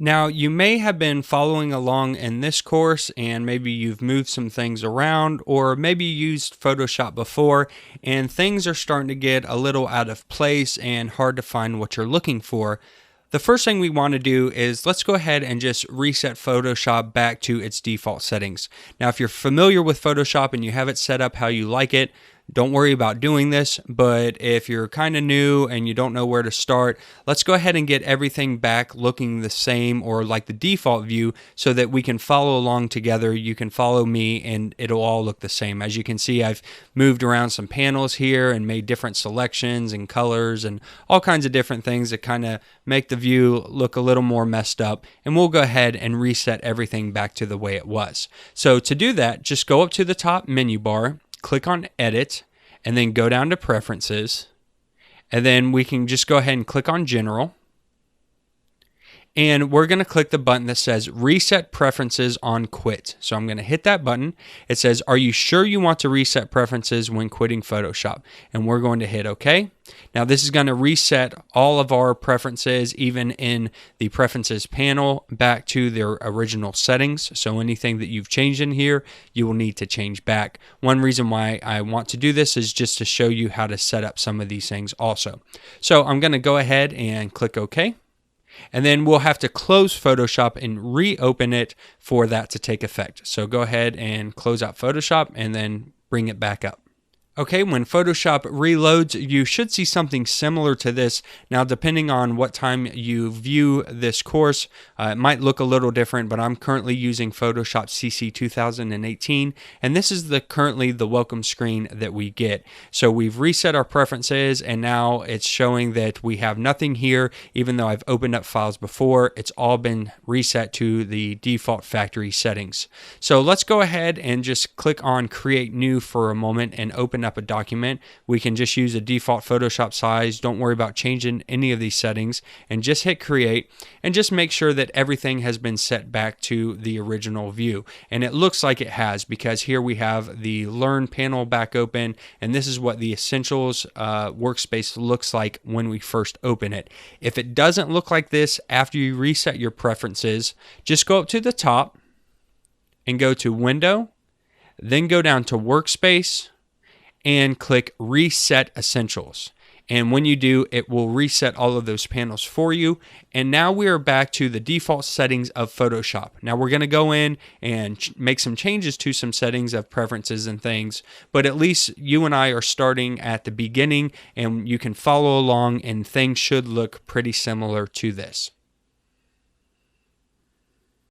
Now, you may have been following along in this course and maybe you've moved some things around, or maybe you used Photoshop before and things are starting to get a little out of place and hard to find what you're looking for. The first thing we want to do is let's go ahead and just reset Photoshop back to its default settings. Now, if you're familiar with Photoshop and you have it set up how you like it, don't worry about doing this, but if you're kind of new and you don't know where to start, let's go ahead and get everything back looking the same or like the default view so that we can follow along together. You can follow me and it'll all look the same. As you can see, I've moved around some panels here and made different selections and colors and all kinds of different things that kind of make the view look a little more messed up. And we'll go ahead and reset everything back to the way it was. So to do that, just go up to the top menu bar, click on Edit, and then go down to Preferences, and then we can just go ahead and click on General, and we're going to click the button that says Reset Preferences on Quit. So I'm going to hit that button. It says, are you sure you want to reset preferences when quitting Photoshop? And we're going to hit OK. Now this is going to reset all of our preferences, even in the Preferences panel, back to their original settings. So anything that you've changed in here, you will need to change back. One reason why I want to do this is just to show you how to set up some of these things also. So I'm going to go ahead and click OK. And then we'll have to close Photoshop and reopen it for that to take effect. So go ahead and close out Photoshop and then bring it back up. Okay, when Photoshop reloads, you should see something similar to this. Now, depending on what time you view this course, it might look a little different, but I'm currently using Photoshop CC 2018, and this is currently the welcome screen that we get. So we've reset our preferences, and now it's showing that we have nothing here, even though I've opened up files before. It's all been reset to the default factory settings. So let's go ahead and just click on Create New for a moment and open up a document. We can just use a default Photoshop size. Don't worry about changing any of these settings, and just hit create and just make sure that everything has been set back to the original view. And it looks like it has, because here we have the Learn panel back open, and this is what the Essentials workspace looks like when we first open it. If it doesn't look like this after you reset your preferences, just go up to the top and go to Window, then go down to Workspace and click Reset Essentials. And when you do, it will reset all of those panels for you. And now we are back to the default settings of Photoshop. Now we're going to go in and make some changes to some settings of preferences and things, but at least you and I are starting at the beginning and you can follow along and things should look pretty similar to this.